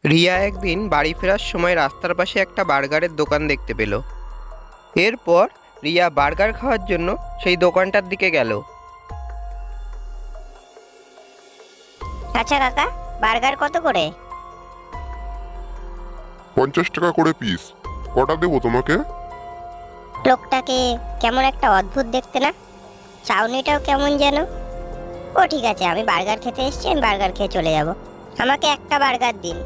রিয়া একদিন বাড়ি ফেরার সময় রাস্তার পাশে একটা বার্গারের দোকান দেখতে পেল। এরপর রিয়া বার্গার খাওয়ার জন্য সেই দোকানটার দিকে গেল। আচ্ছা কাকা, বার্গার কত করে? 50 টাকা করে পিস। কটা দেবো তোমাকে? লোকটাকে কেমন একটা অদ্ভুত দেখতে না? চাউনিটাও কেমন যেন। ও ঠিক আছে, আমি বার্গার খেতে এসেছি, আমি বার্গার খেয়ে চলে যাব। আমাকে একটা বার্গার দিন।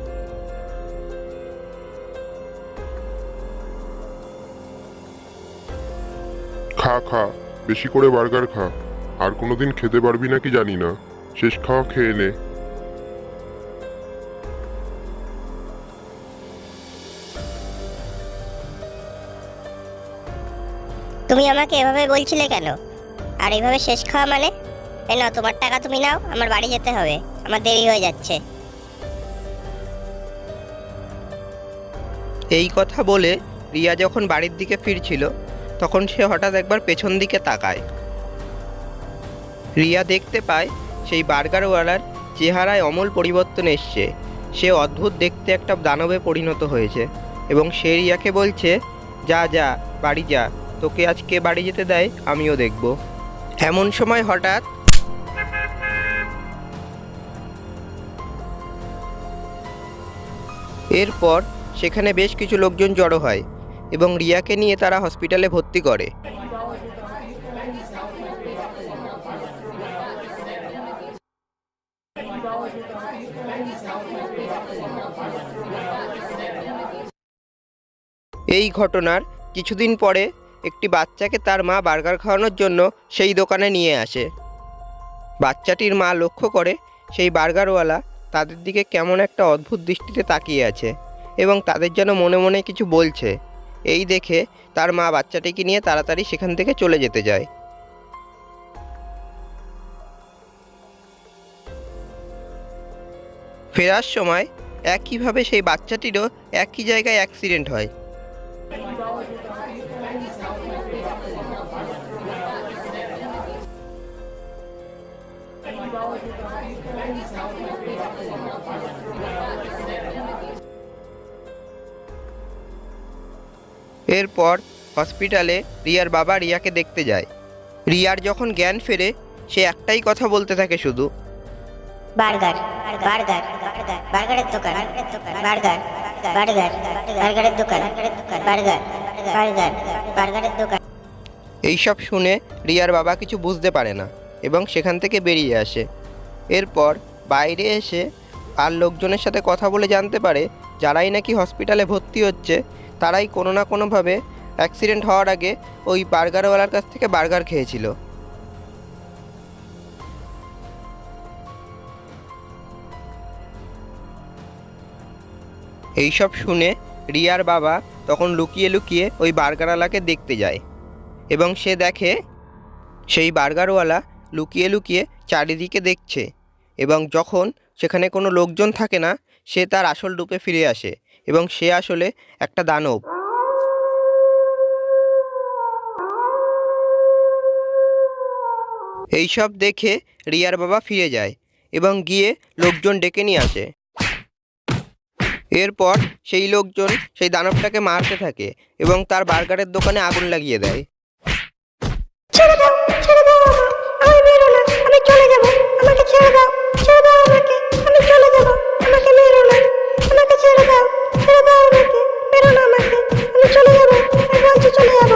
খা খা, বেশি করে বার্গার খা। আর কোনোদিন খেতে পারবি নাকি জানি না। শেষ খাওয়া খেয়ে নে। তুমি আমাকে এভাবে বলছিলে কেন? আর এইভাবে শেষ খাওয়া মানে? এই নাও তোমার টাকা, তুমি নাও, আমার বাড়ি যেতে হবে, আমার দেরি হয়ে যাচ্ছে। এই কথা বলে রিয়া যখন বাড়ির দিকে ফিরছিল তখন সে হঠাৎ একবার পেছন দিকে তাকায়। রিয়া দেখতে পায় সেই বার্গারওয়ালার চেহারায় অমূল পরিবর্তন এসছে। সে অদ্ভুত দেখতে একটা দানবে পরিণত হয়েছে এবং সে রিয়াকে বলছে, যা যা বাড়ি যা, তোকে আজকে বাড়ি যেতে দেয় আমিও দেখব। এমন সময় হঠাৎ এরপর সেখানে বেশ কিছু লোকজন জড়ো হয় এবং রিয়াকে নিয়ে তারা হসপিটালে ভর্তি করে। এই ঘটনার কিছুদিন পরে একটি বাচ্চাকে তার মা বার্গার খাওয়ানোর জন্য সেই দোকানে নিয়ে আসে। বাচ্চাটির মা লক্ষ্য করে সেই বার্গারওয়ালা তাদের দিকে কেমন একটা অদ্ভুত দৃষ্টিতে তাকিয়ে আছে এবং তাদের যেন মনে মনে কিছু বলছে। এই দেখে তার মা বাচ্চাটিকে নিয়ে তাড়াতাড়ি সেখান থেকে চলে যেতে যায়। ফেরার সময় একইভাবে সেই বাচ্চাটিরও একই জায়গায় অ্যাক্সিডেন্ট হয়। এরপর হসপিটালে রিয়ার বাবা রিয়াকে দেখতে যায়। রিয়ার যখন জ্ঞান ফেরে সে একটাই কথা বলতে থাকে শুধু, বার্গার, বার্গার, বার্গারের দোকান, বার্গার, বার্গার, বার্গারের দোকান, বার্গার, বার্গার, বার্গারের দোকান। এইসব শুনে রিয়ার বাবা কিছু বুঝতে পারে না এবং সেখান থেকে বেরিয়ে আসে। এরপর বাইরে এসে আর লোকজনের সাথে কথা বলে জানতে পারে যারাই নাকি হসপিটালে ভর্তি হচ্ছে তারাই কোনো না কোনোভাবে অ্যাক্সিডেন্ট হওয়ার আগে ওই বার্গারওয়ালার কাছ থেকে বার্গার খেয়েছিল। এইসব শুনে রিয়ার বাবা তখন লুকিয়ে লুকিয়ে ওই বার্গারওয়ালাকে দেখতে যায় এবং সে দেখে সেই বার্গারওয়ালা লুকিয়ে লুকিয়ে চারিদিকে দেখছে এবং যখন সেখানে কোনো লোকজন থাকে না সে তার আসল রূপে ফিরে আসে এবং সে আসলে একটা দানব। এইসব দেখে রিয়ার বাবা ফিরে যায় এবং গিয়ে লোকজন ডেকে নিয়ে আসে। এরপর সেই লোকজন সেই দানবটাকে মারতে থাকে এবং তার বার্গারের দোকানে আগুন লাগিয়ে দেয়। ছেড়ে দাও, ছেড়ে দাও, আমি মেরো না, আমি চলে যাব, আমাকে ছেড়ে দাও, ছেড়ে দাও আমাকে, আমি চলে যাব, আমাকে মেরো না, আমাকে ছেড়ে দাও, ছেড়ে দাও আমাকে, মেরো না আমাকে, আমি চলে যাব, আমি বলছি চলে যাব।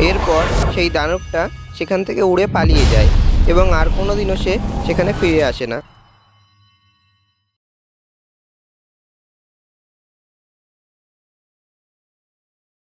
এরপর সেই দানবটা সেখান থেকে উড়ে পালিয়ে যায় এবং আর কোনোদিনও সে সেখানে ফিরে আসে না।